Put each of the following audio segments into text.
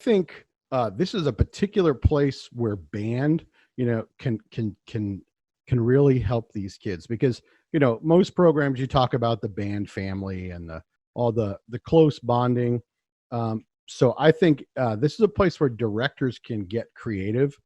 think this is a particular place where band, can really help these kids because most programs you talk about the band family and the close bonding. So I think this is a place where directors can get creative.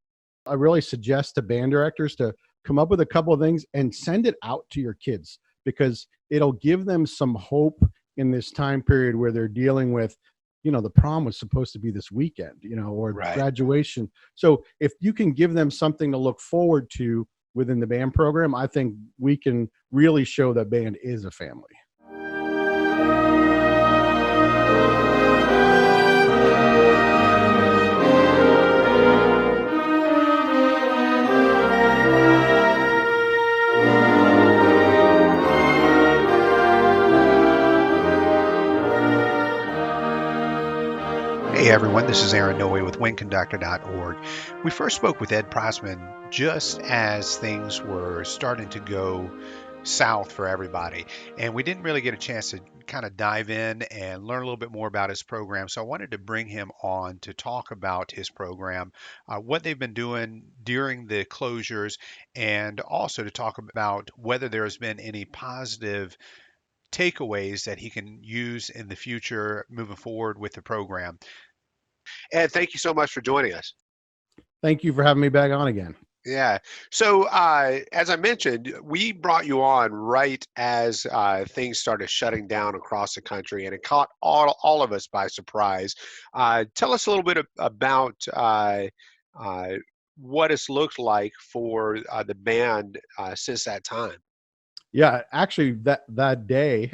I really suggest to band directors to come up with a couple of things and send it out to your kids because it'll give them some hope in this time period where they're dealing with, the prom was supposed to be this weekend, or Right. graduation. So if you can give them something to look forward to within the band program, I think we can really show that band is a family. Hey everyone, this is Aaron Noe with windconductor.org. We first spoke with Ed Protzman just as things were starting to go south for everybody, and we didn't really get a chance to kind of dive in and learn a little bit more about his program. So I wanted to bring him on to talk about his program, what they've been doing during the closures, and also to talk about whether there has been any positive takeaways that he can use in the future moving forward with the program. Ed, thank you so much for joining us. Thank you for having me back on again. Yeah. So, as I mentioned, we brought you on right as things started shutting down across the country, and it caught all of us by surprise. Tell us a little bit about uh, what it's looked like for the band since that time. Yeah, actually, that day,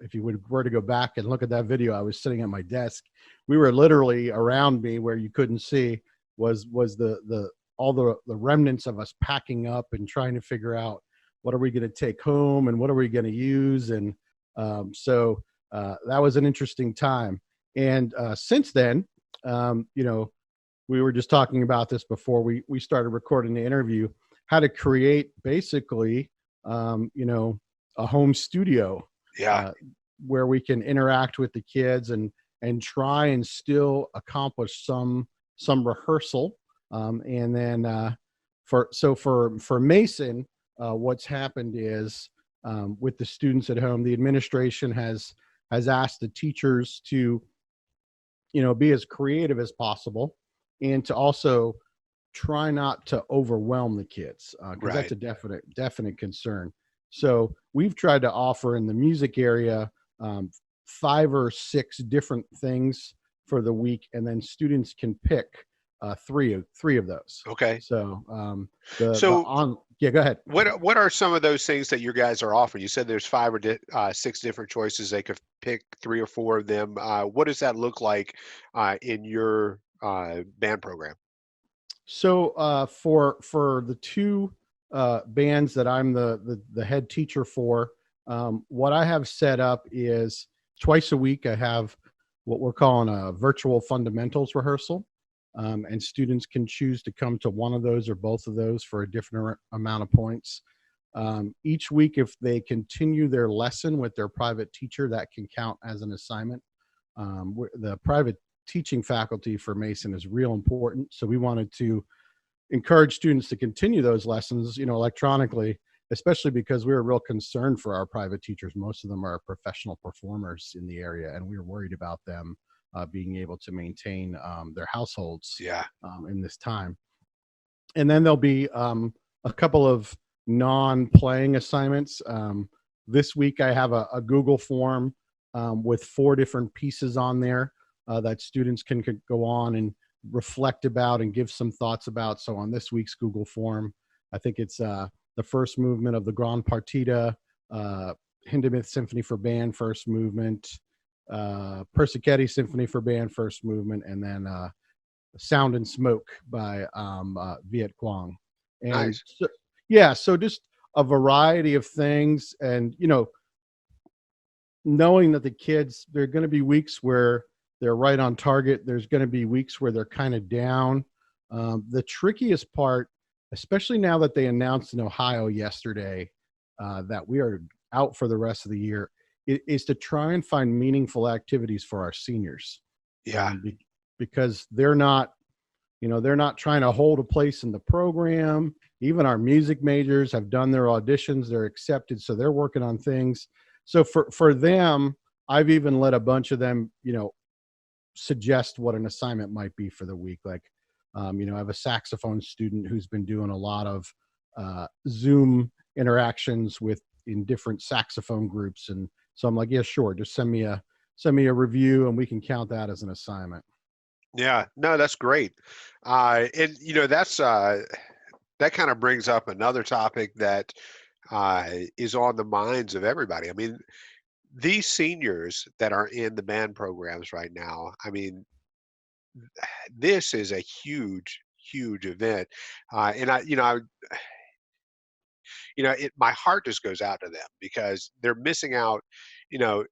if you were to go back and look at that video, I was sitting at my desk. We were literally around me where you couldn't see was the all the remnants of us packing up and trying to figure out what are we going to take home and what are we going to use, and that was an interesting time. And since then, we were just talking about this before we started recording the interview, how to create basically um, you know, a home studio Yeah. uh, where we can interact with the kids and try and still accomplish some rehearsal. And then for Mason, what's happened is with the students at home, the administration has asked the teachers to be as creative as possible and to also try not to overwhelm the kids because that's Right. a definite concern. So we've tried to offer in the music area 5 or 6 different things for the week, and then students can pick three of those. Okay. So the So, on yeah, go ahead. what are some of those things that you guys are offering? You said there's six different choices. They could pick three or four of them. What does that look like in your band program? So for the two bands that I'm the head teacher for, what I have set up is twice a week I have what we're calling a virtual fundamentals rehearsal, and students can choose to come to one of those or both of those for a different amount of points. Each week, if they continue their lesson with their private teacher, that can count as an assignment. The private teaching faculty for Mason is real important. So we wanted to encourage students to continue those lessons, electronically, especially because we were real concerned for our private teachers. Most of them are professional performers in the area, and we were worried about them being able to maintain their households Yeah. in this time. And then there'll be a couple of non-playing assignments. This week, I have a Google form with 4 different pieces on there that students can go on and reflect about and give some thoughts about. So on this week's Google form, I think it's the first movement of the Grand Partita, uh, Hindemith Symphony for Band first movement, Persichetti Symphony for Band first movement, and then Sound and Smoke by Viet Quang. And Nice. so, yeah, so just a variety of things. And, knowing that the kids, there are going to be weeks where they're right on target. There's going to be weeks where they're kind of down. The trickiest part, especially now that they announced in Ohio yesterday that we are out for the rest of the year, is to try and find meaningful activities for our seniors. Yeah. Um, because they're not trying to hold a place in the program. Even our music majors have done their auditions, they're accepted, so they're working on things. So for them, I've even let a bunch of them, suggest what an assignment might be for the week. Like, I have a saxophone student who's been doing a lot of Zoom interactions with in different saxophone groups, and so I'm like, yeah, sure, just send me a review, and we can count that as an assignment. Yeah, no, that's great. And that's that kind of brings up another topic that is on the minds of everybody. I mean, these seniors that are in the band programs right now, I mean, this is a huge, huge event. And my heart just goes out to them because they're missing out, you know,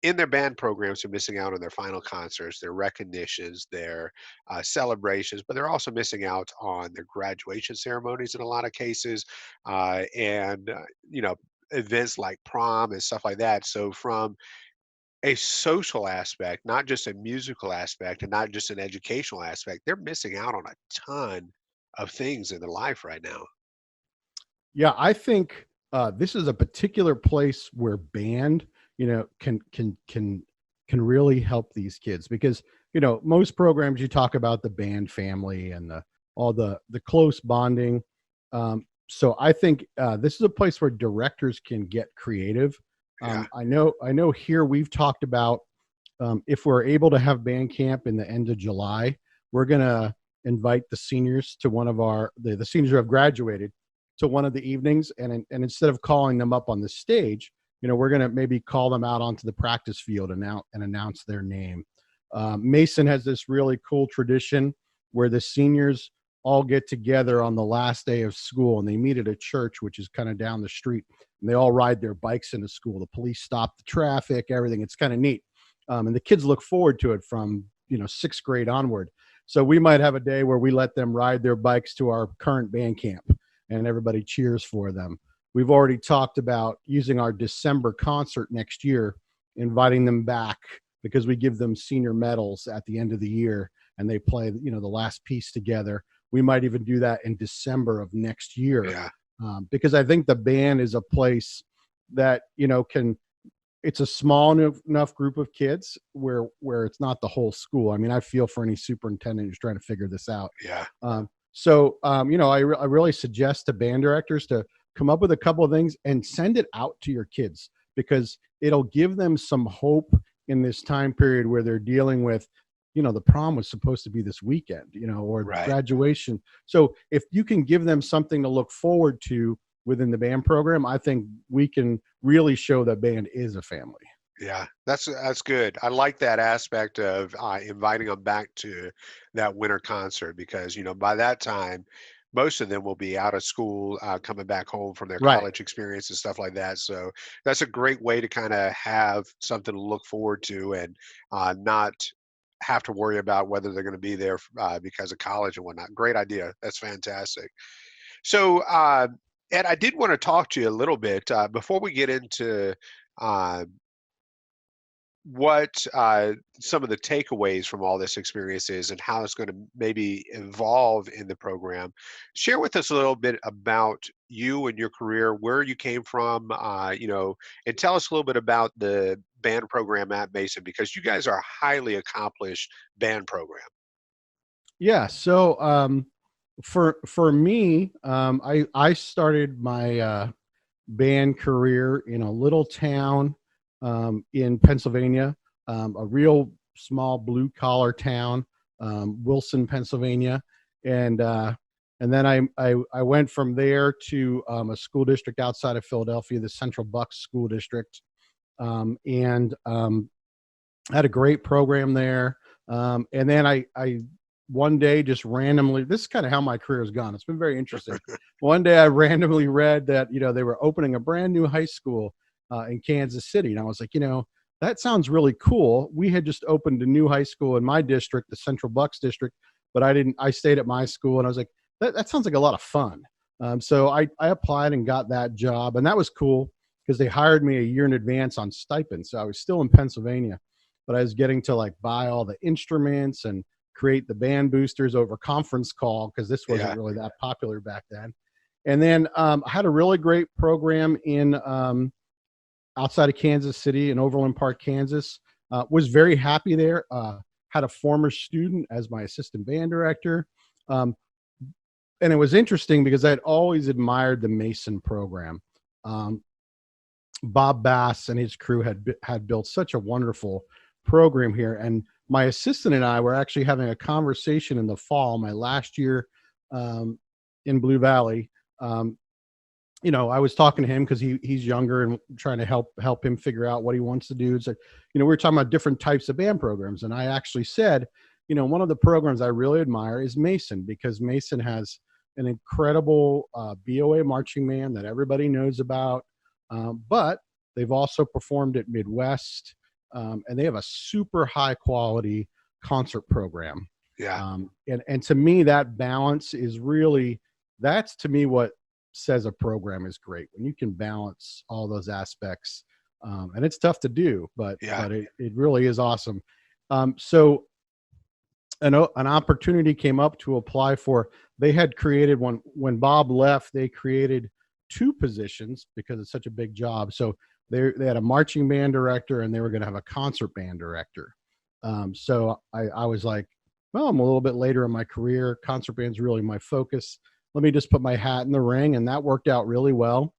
in their band programs, they're missing out on their final concerts, their recognitions, their celebrations, but they're also missing out on their graduation ceremonies in a lot of cases, and events like prom and stuff like that. So from a social aspect, not just a musical aspect, and not just an educational aspect, they're missing out on a ton of things in their life right now. Yeah, I think this is a particular place where band, can really help these kids because most programs you talk about the band family and all the close bonding. So I think this is a place where directors can get creative. Yeah, I know. Here we've talked about if we're able to have band camp in the end of July, we're gonna invite the seniors to one of the seniors who have graduated to one of the evenings, and instead of calling them up on the stage, we're gonna maybe call them out onto the practice field and announce their name. Mason has this really cool tradition where the seniors all get together on the last day of school and they meet at a church, which is kind of down the street, and they all ride their bikes into school. The police stop the traffic, everything. It's kind of neat. And the kids look forward to it from sixth grade onward. So we might have a day where we let them ride their bikes to our current band camp, and everybody cheers for them. We've already talked about using our December concert next year, inviting them back because we give them senior medals at the end of the year, and they play the last piece together. We might even do that in December of next year, yeah, because I think the band is a place that can. It's a small enough group of kids where it's not the whole school. I mean, I feel for any superintendent who's trying to figure this out. yeah, I really suggest to band directors to come up with a couple of things and send it out to your kids because it'll give them some hope in this time period where they're dealing with, the prom was supposed to be this weekend, or right. graduation. So if you can give them something to look forward to within the band program, I think we can really show that band is a family. Yeah, that's good. I like that aspect of inviting them back to that winter concert because by that time, most of them will be out of school, coming back home from their Right. college experience and stuff like that. So that's a great way to kind of have something to look forward to and not have to worry about whether they're going to be there because of college and whatnot. Great idea. That's fantastic. So, Ed, I did want to talk to you a little bit before we get into uh, what some of the takeaways from all this experience is and how it's going to maybe evolve in the program. Share with us a little bit about you and your career, where you came from, and tell us a little bit about the band program at Mason because you guys are a highly accomplished band program. Yeah. So for me, I started my band career in a little town in Pennsylvania, a real small blue collar town, Wilson, Pennsylvania, and and then I went from there to a school district outside of Philadelphia, the Central Bucks School District, and had a great program there. And then I one day just randomly, this is kind of how my career has gone. It's been very interesting. One day I randomly read that, they were opening a brand new high school in Kansas City. And I was like, that sounds really cool. We had just opened a new high school in my district, the Central Bucks district, but I stayed at my school and I was like, that sounds like a lot of fun. So I applied and got that job, and that was cool because they hired me a year in advance on stipend. So I was still in Pennsylvania, but I was getting to like buy all the instruments and create the band boosters over conference call, because this wasn't Yeah. really that popular back then. And then I had a really great program in outside of Kansas City in Overland Park, Kansas. Was very happy there. Had a former student as my assistant band director. Um, and it was interesting because I'd always admired the Mason program. Um, Bob Bass and his crew had built such a wonderful program here. And my assistant and I were actually having a conversation in the fall, my last year in Blue Valley. I was talking to him because he's younger and trying to help him figure out what he wants to do. So, we were talking about different types of band programs. And I actually said, one of the programs I really admire is Mason, because Mason has an incredible BOA marching band that everybody knows about. But they've also performed at Midwest, and they have a super high quality concert program. Yeah. And to me, that balance is really, that's to me what says a program is great, when you can balance all those aspects. And it's tough to do, but it really is awesome. So an opportunity came up to apply for. They had created one when Bob left. They created 2 positions because it's such a big job. So they had a marching band director, and they were going to have a concert band director. So I was like, well, I'm a little bit later in my career. Concert band's really my focus. Let me just put my hat in the ring, and that worked out really well.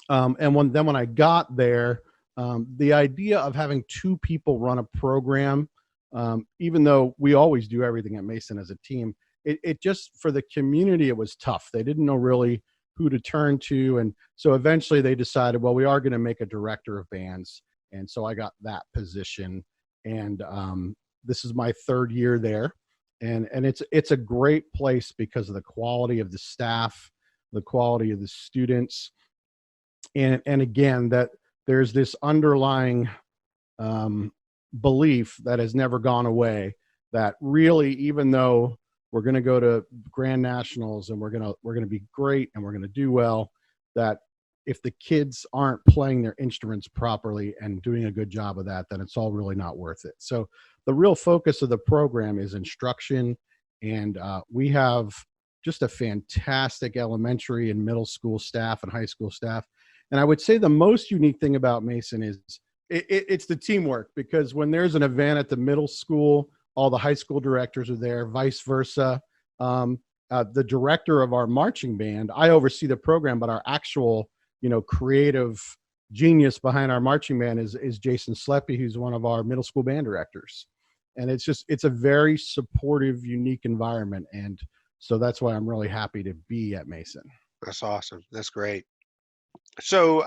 And when I got there, the idea of having 2 people run a program, even though we always do everything at Mason as a team, it just, for the community, it was tough. They didn't know really who to turn to. And so eventually they decided, well, we are going to make a director of bands. And so I got that position. And this is my 3rd year there. And it's a great place because of the quality of the staff, the quality of the students. And again, that there's this underlying belief that has never gone away, that really, even though we're going to go to Grand Nationals and we're going to be great and we're going to do well, that if the kids aren't playing their instruments properly and doing a good job of that, then it's all really not worth it. So the real focus of the program is instruction. And we have just a fantastic elementary and middle school staff and high school staff. And I would say the most unique thing about Mason is it's the teamwork, because when there's an event at the middle school, all the high school directors are there, vice versa. The director of our marching band, I oversee the program, but our actual, creative genius behind our marching band is Jason Sleppy, who's one of our middle school band directors. And it's a very supportive, unique environment. And so that's why I'm really happy to be at Mason. That's awesome. That's great. So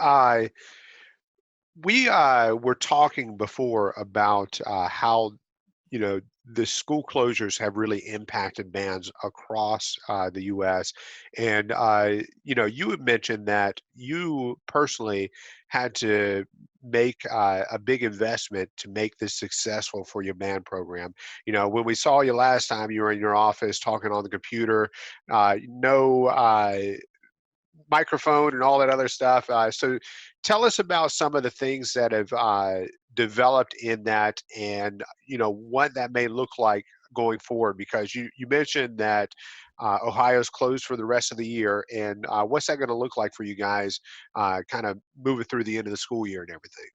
we were talking before about how the school closures have really impacted bands across the U.S. And you had mentioned that you personally had to make a big investment to make this successful for your band program. When we saw you last time, you were in your office talking on the computer, no microphone and all that other stuff. So tell us about some of the things that have developed in that, and what that may look like going forward, because you mentioned that Ohio's closed for the rest of the year, and what's that going to look like for you guys kind of moving through the end of the school year and everything?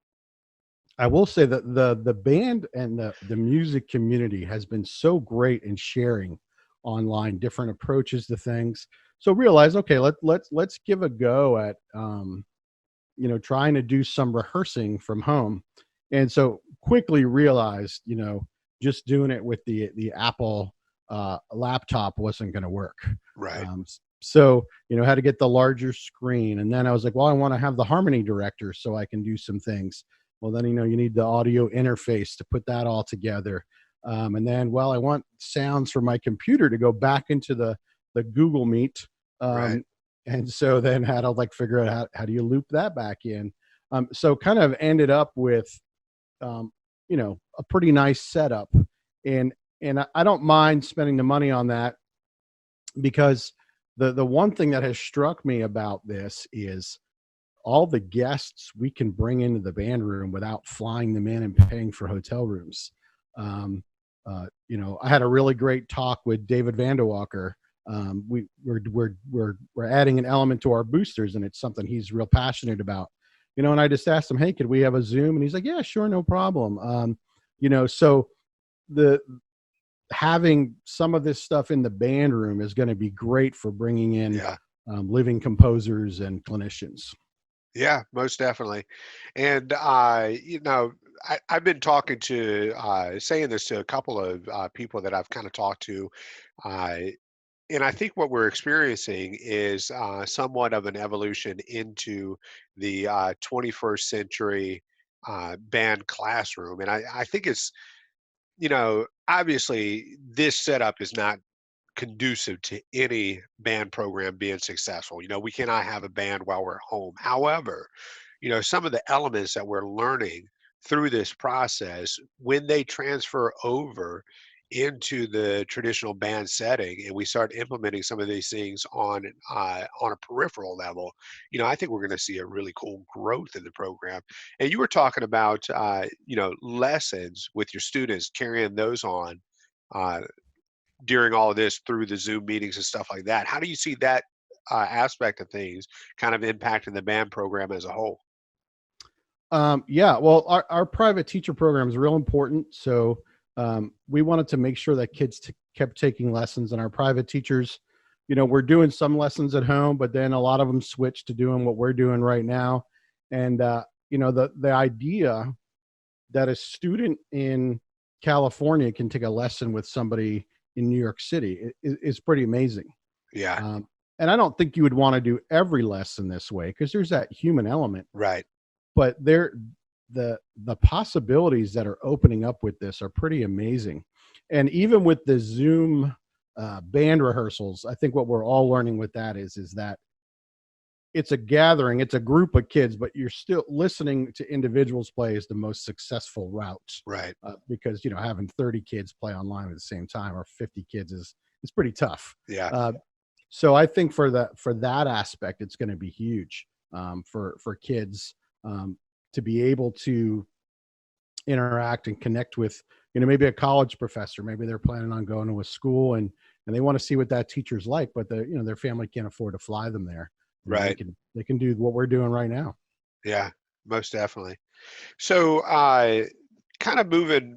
I will say that the band and the music community has been so great in sharing online different approaches to things. So realize, okay, let's give a go at trying to do some rehearsing from home. And so quickly realized, just doing it with the Apple laptop wasn't going to work. Right. So had to get the larger screen. And then I was like, well, I want to have the harmony director so I can do some things. Well, then, you need the audio interface to put that all together. And then, well, I want sounds from my computer to go back into the Google Meet. Right. And so then had to figure out how do you loop that back in. So kind of ended up with, a pretty nice setup. And I don't mind spending the money on that, because the one thing that has struck me about this is all the guests we can bring into the band room without flying them in and paying for hotel rooms. I had a really great talk with David Vanderwalker. We're adding an element to our boosters, and it's something he's real passionate about. And I just asked him, hey, could we have a Zoom? And he's like, yeah, sure, no problem. So the having some of this stuff in the band room is going to be great for bringing in Yeah. living composers and clinicians. Yeah, most definitely. And I've been talking to saying this to a couple of people that I've kind of talked to, uh, and I think what we're experiencing is somewhat of an evolution into the 21st century band classroom. And I think it's, obviously this setup is not conducive to any band program being successful. We cannot have a band while we're home. However, some of the elements that we're learning through this process, when they transfer over into the traditional band setting and we start implementing some of these things on a peripheral level, I think we're going to see a really cool growth in the program. And you were talking about lessons with your students, carrying those on uh, during all of this through the Zoom meetings and stuff like that. How do you see that aspect of things kind of impacting the band program as a whole? Yeah, well, our private teacher program is real important. So we wanted to make sure that kids kept taking lessons, and our private teachers, we're doing some lessons at home, but then a lot of them switched to doing what we're doing right now. And, the idea that a student in California can take a lesson with somebody in New York City is pretty amazing. Yeah, And I don't think you would want to do every lesson this way because there's that human element, right. but the possibilities that are opening up with this are pretty amazing. And even with the Zoom band rehearsals, I think what we're all learning with that is that it's a gathering, it's a group of kids, but you're still listening to individuals play is the most successful route. Right. Because having 30 kids play online at the same time or 50 kids is pretty tough. Yeah. So I think for that aspect, it's going to be huge for kids to be able to interact and connect with, maybe a college professor. Maybe they're planning on going to a school and they want to see what that teacher's like, but their family can't afford to fly them there. Right. They can do what we're doing right now. Yeah, most definitely. So, kind of moving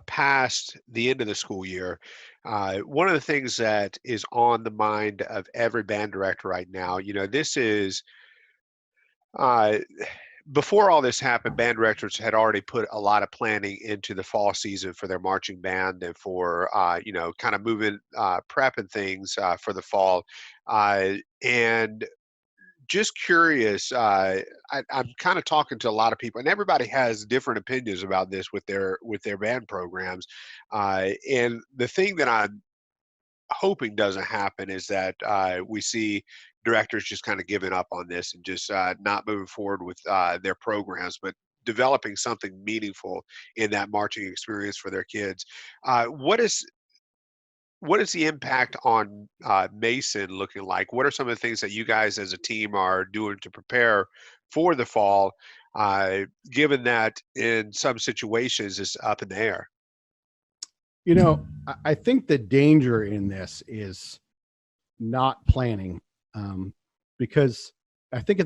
past the end of the school year, one of the things that is on the mind of every band director right now, this is uh, before all this happened, band directors had already put a lot of planning into the fall season for their marching band and for, kind of moving, prepping things for the fall. And just curious, I'm kind of talking to a lot of people, and everybody has different opinions about this with their band programs. And the thing that I'm hoping doesn't happen is that we see directors just kind of giving up on this and just not moving forward with their programs, but developing something meaningful in that marching experience for their kids. What is the impact on Mason looking like? What are some of the things that you guys as a team are doing to prepare for the fall, given that in some situations it's up in the air? I think the danger in this is not planning, because I think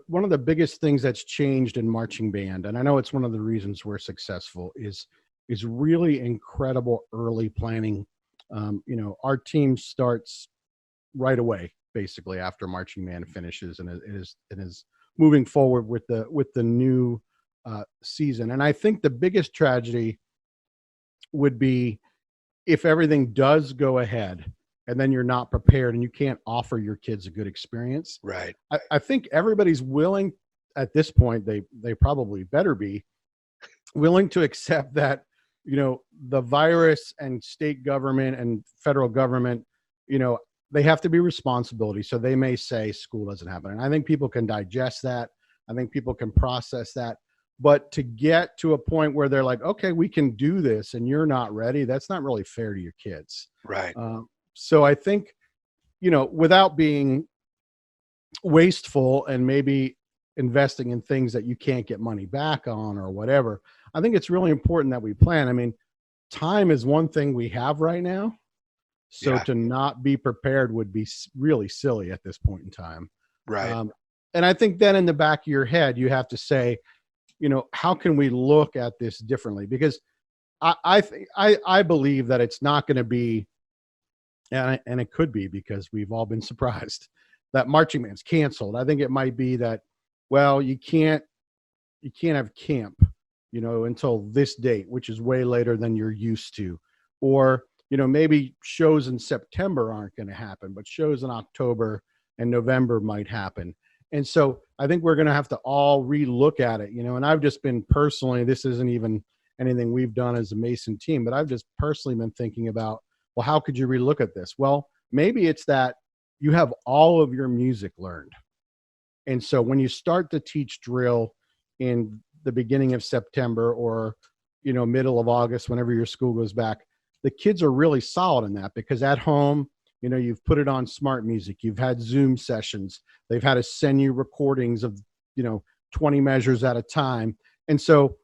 one of the biggest things that's changed in marching band, and I know it's one of the reasons we're successful, is really incredible early planning. Our team starts right away, basically after marching band finishes, and is moving forward with the new season. And I think the biggest tragedy would be if everything does go ahead and then you're not prepared and you can't offer your kids a good experience. Right. I think everybody's willing at this point, they probably better be willing to accept that, the virus and state government and federal government, they have to be responsibility. So they may say school doesn't happen. And I think people can digest that. I think people can process that. But to get to a point where they're like, okay, we can do this and you're not ready, that's not really fair to your kids. Right. So I think, without being wasteful and maybe investing in things that you can't get money back on or whatever, I think it's really important that we plan. I mean, time is one thing we have right now. So Yeah. to not be prepared would be really silly at this point in time. Right. Um, and I think then in the back of your head, you have to say, how can we look at this differently? Because I believe that it's not going to be, and it could be because we've all been surprised that marching band's canceled. I think it might be that, well, you can't have camp, until this date, which is way later than you're used to. Or, maybe shows in September aren't going to happen, but shows in October and November might happen. And so I think we're going to have to all relook at it, and I've just been personally, this isn't even anything we've done as a Mason team, but I've just personally been thinking about, well, how could you relook at this? Well, maybe it's that you have all of your music learned. And so when you start to teach drill in the beginning of September or, middle of August, whenever your school goes back, the kids are really solid in that because at home, you've put it on smart music. You've had Zoom sessions. They've had to send you recordings of, 20 measures at a time. And so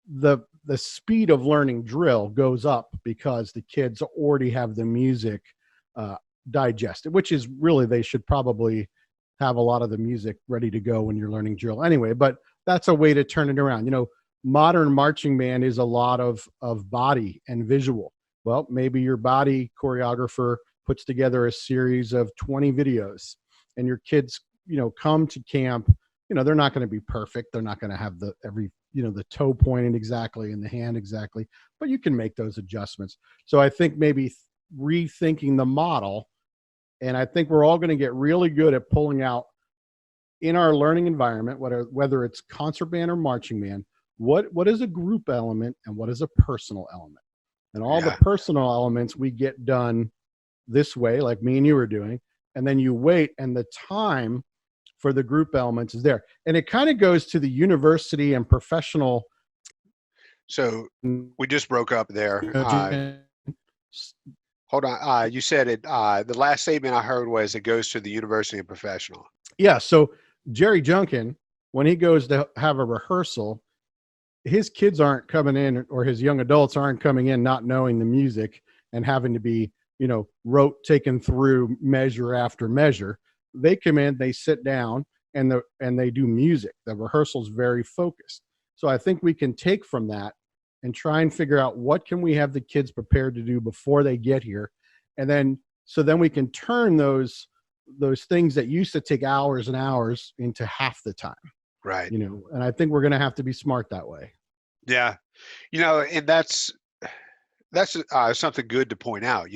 the speed of learning drill goes up because the kids already have the music digested, which is really, they should probably have a lot of the music ready to go when you're learning drill anyway. But that's a way to turn it around. Modern marching band is a lot of body and visual. Well, maybe your body choreographer puts together a series of 20 videos and your kids, come to camp, they're not going to be perfect. They're not going to have the toe pointed exactly and the hand exactly, but you can make those adjustments. So I think maybe rethinking the model. And I think we're all going to get really good at pulling out in our learning environment, whether it's concert band or marching band, what is a group element and what is a personal element. And all the Yeah. personal elements we get done this way, like me and you were doing, and then you wait, and the time for the group elements is there. And it kind of goes to the university and professional. So we just broke up there. Hold on. You said it. The last statement I heard was it goes to the university and professional. Yeah. So Jerry Junkin, when he goes to have a rehearsal, his kids aren't coming in, or his young adults aren't coming in not knowing the music and having to be, taken through measure after measure. They come in, they sit down, and they do music. The rehearsal's very focused. So I think we can take from that and try and figure out what can we have the kids prepared to do before they get here. And then, so then we can turn those things that used to take hours and hours into half the time. Right. And I think we're going to have to be smart that way. Yeah. And that's something good to point out.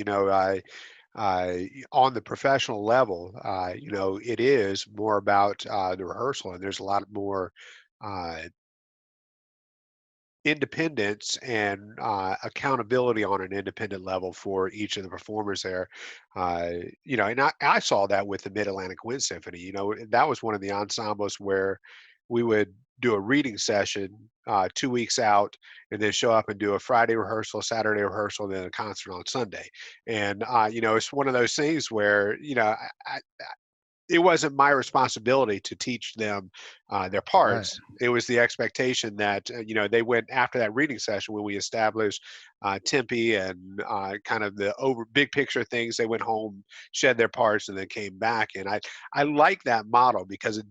On the professional level, it is more about the rehearsal, and there's a lot more uh, independence and accountability on an independent level for each of the performers there. And I saw that with the Mid-Atlantic Wind Symphony. That was one of the ensembles where we would do a reading session 2 weeks out and then show up and do a Friday rehearsal, Saturday rehearsal, and then a concert on Sunday. And it's one of those things where it wasn't my responsibility to teach them their parts. Right. It was the expectation that they went after that reading session when we established tempi and kind of the big picture things. They went home, shed their parts, and then came back. And I like that model because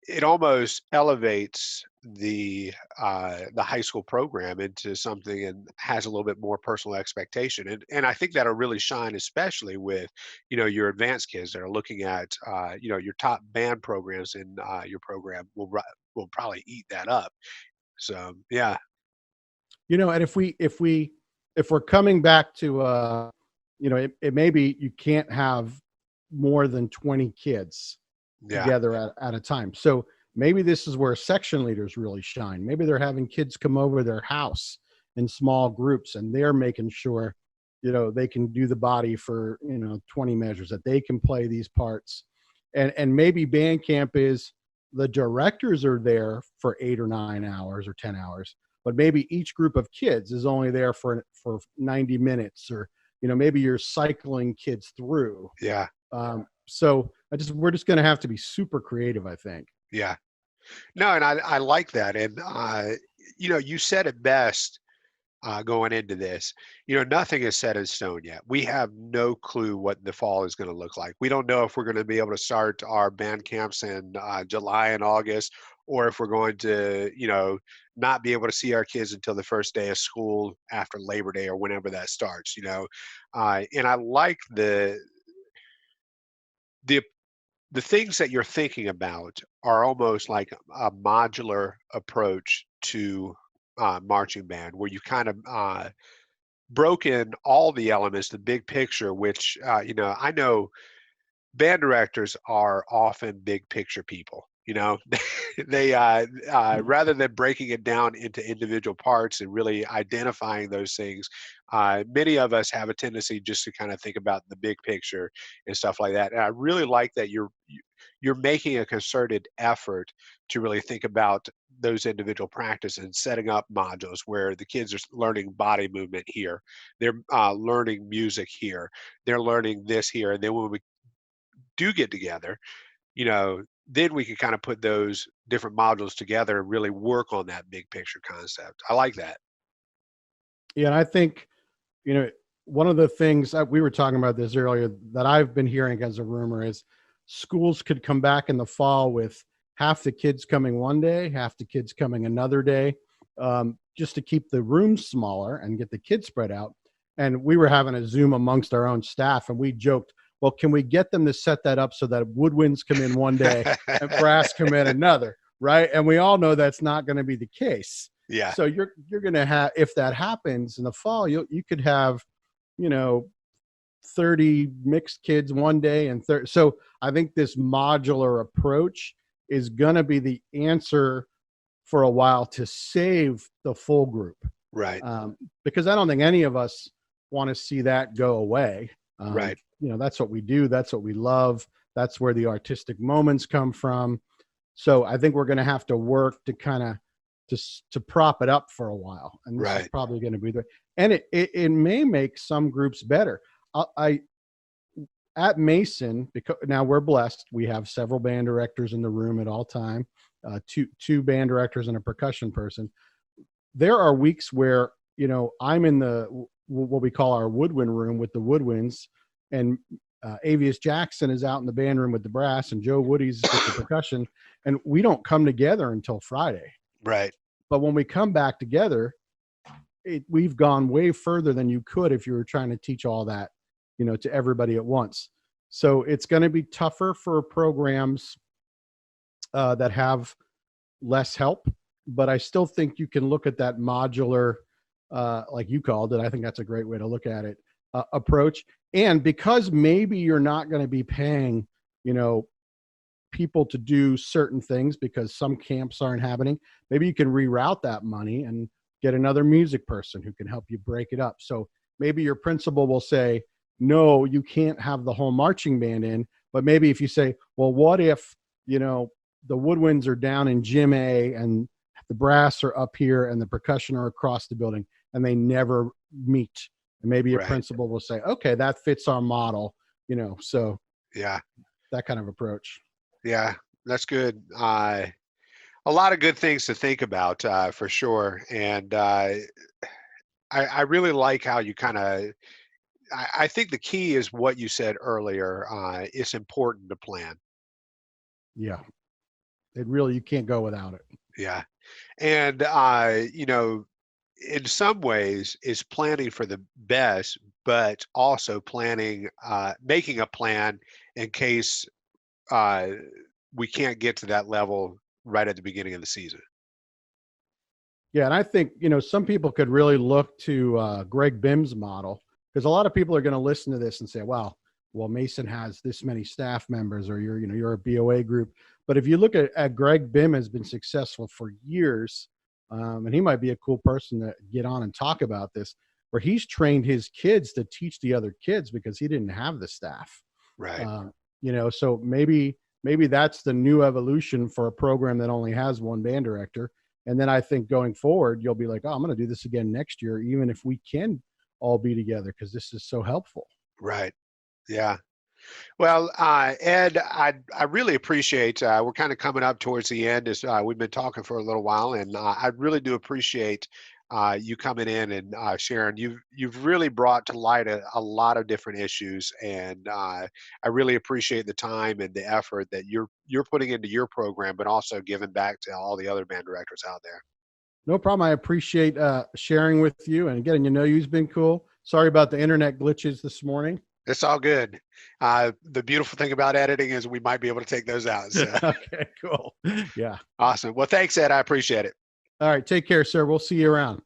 it almost elevates the high school program into something and has a little bit more personal expectation. And I think that'll really shine, especially with, your advanced kids that are looking at, your top band programs in your program will probably eat that up. So, yeah. And if we're coming back to, it may be you can't have more than 20 kids Yeah. together at a time. So maybe this is where section leaders really shine. Maybe they're having kids come over their house in small groups, and they're making sure, they can do the body for, 20 measures, that they can play these parts. And maybe band camp is the directors are there for 8 or 9 hours or 10 hours, but maybe each group of kids is only there for 90 minutes, or, maybe you're cycling kids through. Yeah. So we're just going to have to be super creative, I think. Yeah. No, and I like that. And, you said it best going into this. Nothing is set in stone yet. We have no clue what the fall is going to look like. We don't know if we're going to be able to start our band camps in July and August, or if we're going to, not be able to see our kids until the first day of school after Labor Day or whenever that starts. And I like the the things that you're thinking about are almost like a modular approach to marching band, where you kind of broken all the elements, the big picture, which I know band directors are often big picture people. They rather than breaking it down into individual parts and really identifying those things, many of us have a tendency just to kind of think about the big picture and stuff like that. And I really like that you're making a concerted effort to really think about those individual practices and setting up modules where the kids are learning body movement here, they're learning music here, they're learning this here, and then when we do get together, then we can kind of put those different modules together and really work on that big picture concept. I like that. Yeah, and I think, one of the things we were talking about this earlier that I've been hearing as a rumor is schools could come back in the fall with half the kids coming one day, half the kids coming another day, just to keep the rooms smaller and get the kids spread out. And we were having a Zoom amongst our own staff, and we joked, well, can we get them to set that up so that woodwinds come in one day and brass come in another, right? And we all know that's not going to be the case. Yeah. So you're going to have, if that happens in the fall, you could have, 30 mixed kids one day and 30. So I think this modular approach is going to be the answer for a while to save the full group. Right. Because I don't think any of us want to see that go away. Right. That's what we do. That's what we love. That's where the artistic moments come from. So I think we're going to have to work to kind of to prop it up for a while. And this is probably going to be the, and it may make some groups better. I at Mason, because now we're blessed. We have several band directors in the room at all time, two band directors and a percussion person. There are weeks where, I'm in what we call our woodwind room with the woodwinds, and Avius Jackson is out in the band room with the brass, and Joe Woody's with the percussion, and we don't come together until Friday. Right. But when we come back together, we've gone way further than you could if you were trying to teach all that, to everybody at once. So it's going to be tougher for programs that have less help, but I still think you can look at that modular, like you called it. I think that's a great way to look at it, approach. And because maybe you're not going to be paying, people to do certain things because some camps aren't happening, maybe you can reroute that money and get another music person who can help you break it up. So maybe your principal will say, no, you can't have the whole marching band in. But maybe if you say, well, what if, the woodwinds are down in Gym A and the brass are up here and the percussion are across the building and they never meet. And maybe a principal will say, okay, that fits our model, so yeah, that kind of approach. Yeah, that's good. A lot of good things to think about, for sure. And I really like how you kind of, I think the key is what you said earlier. It's important to plan. Yeah. You can't go without it. Yeah. And, in some ways it's planning for the best, but also planning, making a plan in case we can't get to that level right at the beginning of the season. Yeah. And I think, some people could really look to Greg Bim's model, because a lot of people are going to listen to this and say, wow, well, Mason has this many staff members, or you're a BOA group. But if you look at Greg Bim has been successful for years, and he might be a cool person to get on and talk about this, where he's trained his kids to teach the other kids because he didn't have the staff. Right. So maybe that's the new evolution for a program that only has one band director. And then I think going forward, you'll be like, oh, I'm going to do this again next year, even if we can all be together, because this is so helpful. Right. Yeah. Well, Ed, I really appreciate. We're kind of coming up towards the end, as we've been talking for a little while, and I really do appreciate you coming in and sharing. You've really brought to light a lot of different issues, and I really appreciate the time and the effort that you're putting into your program, but also giving back to all the other band directors out there. No problem. I appreciate sharing with you and getting to know you's been cool. Sorry about the internet glitches this morning. It's all good. The beautiful thing about editing is we might be able to take those out. So Okay, cool. Yeah. awesome. Well, thanks, Ed. I appreciate it. All right. Take care, sir. We'll see you around.